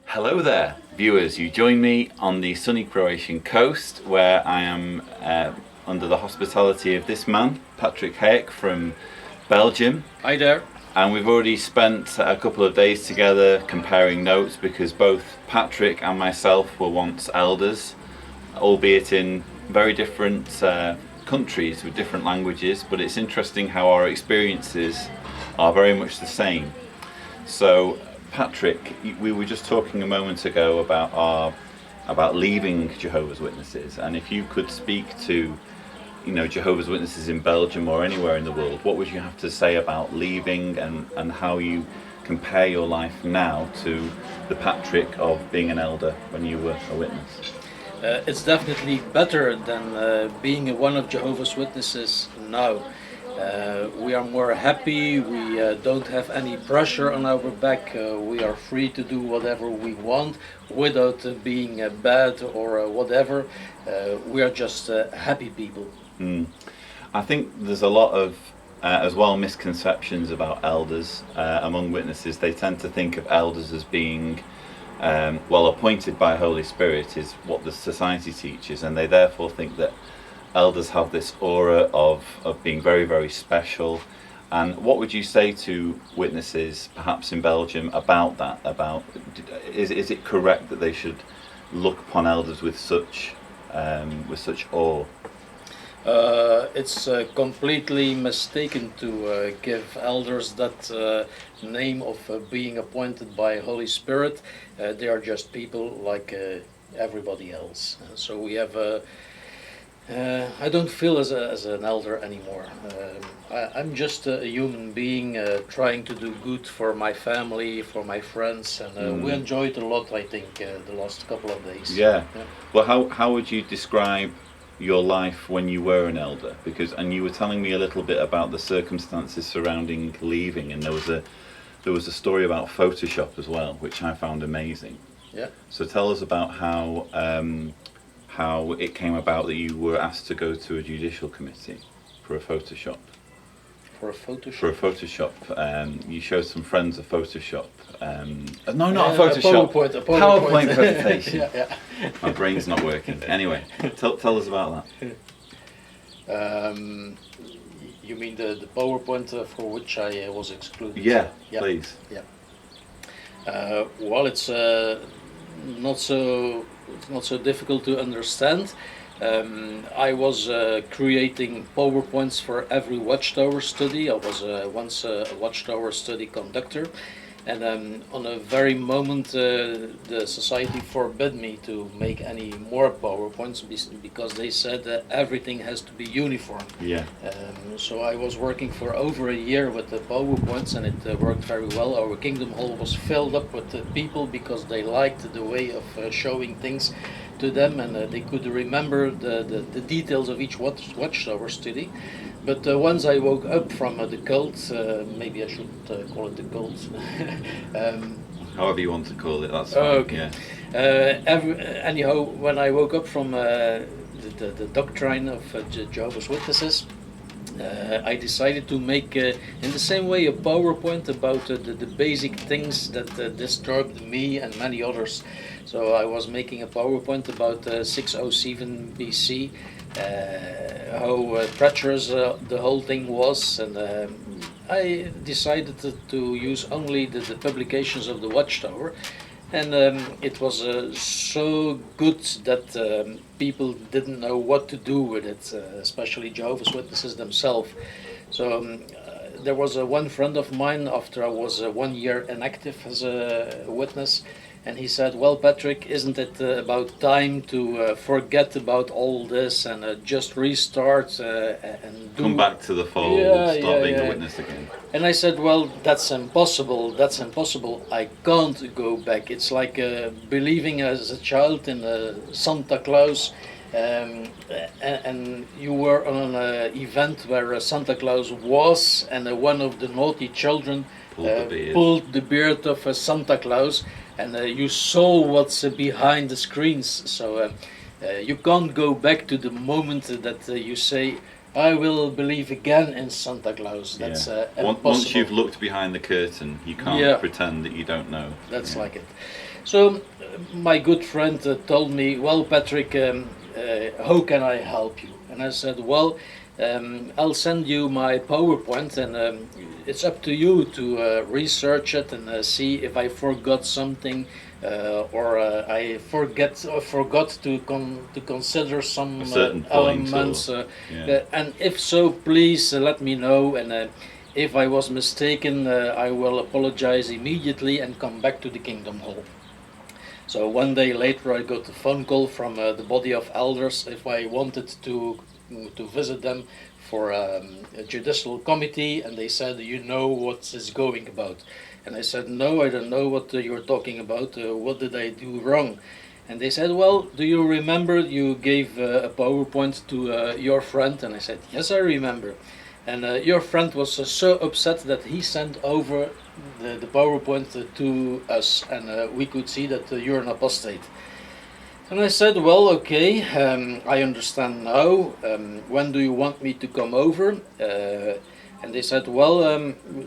Hello there, viewers. You join me on the sunny Croatian coast where I am under the hospitality of this man, Patrick Haeck from Belgium. Hi there. And we've already spent a couple of days together comparing notes because both Patrick and myself were once elders, albeit in very different countries with different languages, but it's interesting how our experiences are very much the same. So Patrick, we were just talking a moment ago about leaving Jehovah's Witnesses, and if you could speak to, Jehovah's Witnesses in Belgium or anywhere in the world, what would you have to say about leaving and how you compare your life now to the Patrick of being an elder when you were a witness? It's definitely better than being one of Jehovah's Witnesses now. We are more happy, we don't have any pressure on our back, we are free to do whatever we want without being bad or whatever. We are just happy people. I think there's a lot of as well misconceptions about elders among witnesses. They tend to think of elders as being appointed by Holy Spirit is what the society teaches, and they therefore think that elders have this aura of being very, very special. And what would you say to witnesses, perhaps in Belgium, about that? Is it correct that they should look upon elders with such awe? It's completely mistaken to give elders that name of being appointed by Holy Spirit. They are just people like everybody else. So we have I don't feel as an elder anymore. I'm just a human being trying to do good for my family, for my friends, and we enjoyed a lot, I think, the last couple of days. Yeah. Well, how would you describe your life when you were an elder? And you were telling me a little bit about the circumstances surrounding leaving, and there was a story about Photoshop as well, which I found amazing. Yeah. So tell us about how it came about that you were asked to go to a judicial committee for a Photoshop. For a Photoshop? For a Photoshop. You showed some friends a Photoshop. No, not a Photoshop. A PowerPoint presentation. Yeah. My brain's not working. Anyway, tell us about that. You mean the PowerPoint for which I was excluded? Yeah, please. Yeah. Well, it's not so difficult to understand. I was creating PowerPoints for every Watchtower study. I was once a Watchtower study conductor, and on a very moment the society forbid me to make any more PowerPoints because they said that everything has to be uniform. Yeah. So I was working for over a year with the PowerPoints, and it worked very well. Our Kingdom Hall was filled up with people because they liked the way of showing things to them, and they could remember the details of each Watchtower study. But once I woke up from the cult, maybe I should call it the cult. However you want to call it, that's fine. Okay. Yeah. Anyhow, when I woke up from the doctrine of Jehovah's Witnesses, I decided to make, in the same way, a PowerPoint about the basic things that disturbed me and many others. So I was making a PowerPoint about 607 BC, how treacherous the whole thing was, and I decided to use only the publications of the Watchtower, and it was so good that people didn't know what to do with it, especially Jehovah's Witnesses themselves. So there was one friend of mine, after I was 1 year inactive as a witness, and he said, "Well, Patrick, isn't it about time to forget about all this and just restart and come back to the fold, start being a witness again?" And I said, "Well, that's impossible. That's impossible. I can't go back. It's like believing as a child in Santa Claus." And you were on an event where Santa Claus was, and one of the naughty children pulled the beard of Santa Claus, and you saw what's behind the screens. So you can't go back to the moment that you say, I will believe again in Santa Claus. That's impossible. Once you've looked behind the curtain, you can't pretend that you don't know. That's like it. So my good friend told me, well, Patrick, how can I help you? And I said, well, I'll send you my PowerPoint, and it's up to you to research it and see if I forgot something, or I forgot to consider some A certain elements. And if so, please let me know. And if I was mistaken, I will apologize immediately and come back to the Kingdom Hall. So one day later, I got a phone call from the body of elders if I wanted to visit them for a judicial committee, and they said, you know what is going about? And I said, no, I don't know what you're talking about. What did I do wrong? And they said, well, do you remember you gave a PowerPoint to your friend? And I said, yes, I remember. And your friend was so upset that he sent over the PowerPoint to us, and we could see that you're an apostate. And I said, well, okay, I understand now. When do you want me to come over? And they said, well,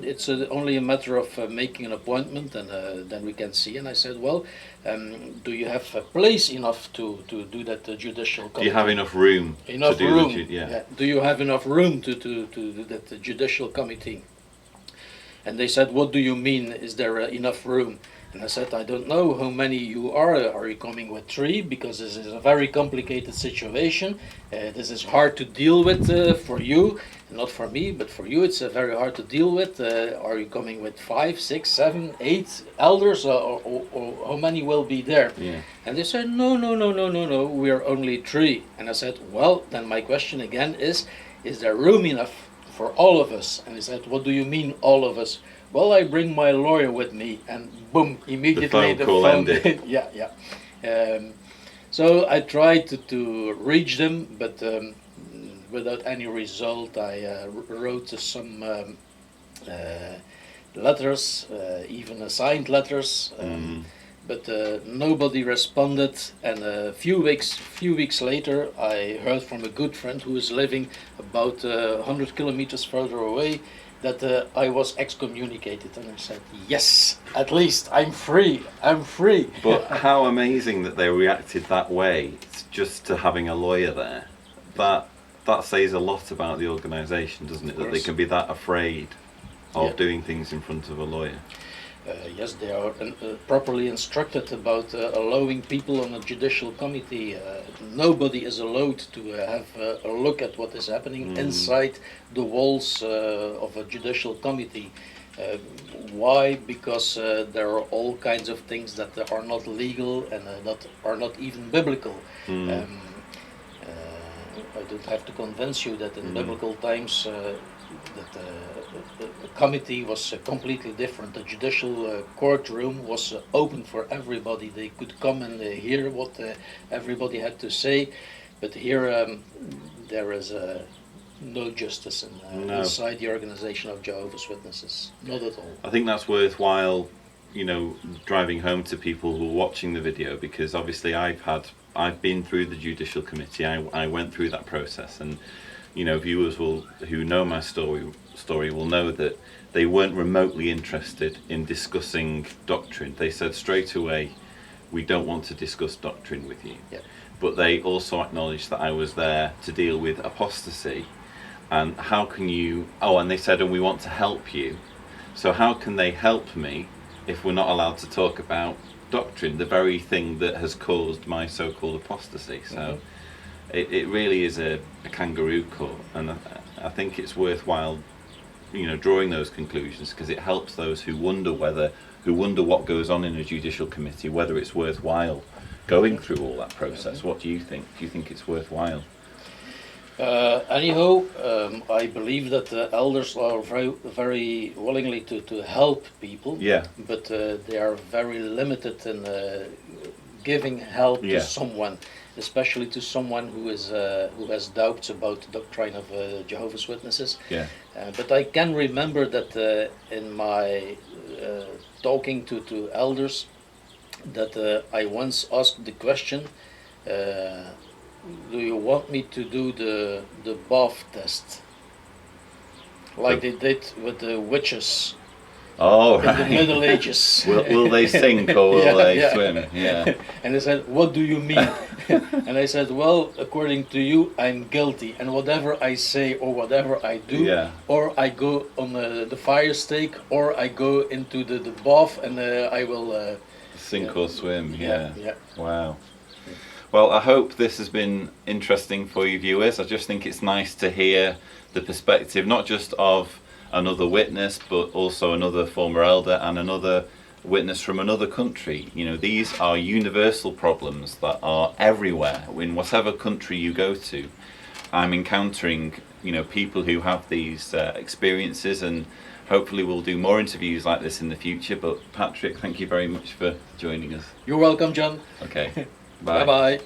it's only a matter of making an appointment, and then we can see. And I said, well, do you have a place enough to do that judicial committee? Do you have enough room to do the Do you have enough room to do that judicial committee? And they said, what do you mean, is there enough room? And I said, I don't know how many you are. Are you coming with 3? Because this is a very complicated situation. This is hard to deal with for you, not for me, but for you it's very hard to deal with. Are you coming with 5, 6, 7, 8 elders, or how many will be there? Yeah. And they said, no, we're only 3. And I said, well, then my question again is there room enough for all of us? And he said, what do you mean all of us? Well, I bring my lawyer with me, and boom, immediately the phone ended. yeah. So I tried to reach them, but without any result. I wrote some letters, even signed letters, but nobody responded. And a few weeks later, I heard from a good friend who is living about 100 kilometers further away that I was excommunicated, and I said, yes, at least I'm free. But how amazing that they reacted that way, just to having a lawyer there. That says a lot about the organisation, doesn't it? That they can be that afraid of doing things in front of a lawyer. Yes, they are properly instructed about allowing people on a judicial committee. Nobody is allowed to have a look at what is happening inside the walls of a judicial committee. Why? Because there are all kinds of things that are not legal and that are not even biblical. I don't have to convince you that in biblical times the committee was completely different. The judicial courtroom was open for everybody. They could come and hear what everybody had to say. But here there is no justice inside the organization of Jehovah's Witnesses. Not at all. I think that's worthwhile, driving home to people who are watching the video, because obviously I've been through the judicial committee. I went through that process, and viewers who know my story will know that they weren't remotely interested in discussing doctrine. They said straight away, we don't want to discuss doctrine with you. Yeah. But they also acknowledged that I was there to deal with apostasy, and how can you, and they said, and we want to help you. So how can they help me if we're not allowed to talk about doctrine, the very thing that has caused my so-called apostasy? So it really is a kangaroo court, and I think it's worthwhile, drawing those conclusions, because it helps those who wonder what goes on in a judicial committee, whether it's worthwhile going through all that process. What do you think? Do you think it's worthwhile? Anyhow, I believe that the elders are very, very willingly to help people. Yeah. But they are very limited in giving help to someone, especially to someone who has doubts about the doctrine of Jehovah's Witnesses. Yeah. But I can remember that in my talking to elders, that I once asked the question, do you want me to do the bath test, like they did with the witches Oh, in the right. Middle Ages? Will they sink or will Yeah, they yeah. swim? Yeah. And they said, "What do you mean?" And I said, "Well, according to you, I'm guilty, and whatever I say or whatever I do, Yeah. or I go on the fire stake, or I go into the bath, and I will Sink yeah. or swim. Yeah, Yeah. yeah. Wow. Well, I hope this has been interesting for you viewers. I just think it's nice to hear the perspective, not just of another witness, but also another former elder and another witness from another country. You know, these are universal problems that are everywhere. In whatever country you go to, I'm encountering, you know, people who have these experiences, and hopefully we'll do more interviews like this in the future. But Patrick, thank you very much for joining us. You're welcome, John. Okay. Bye bye.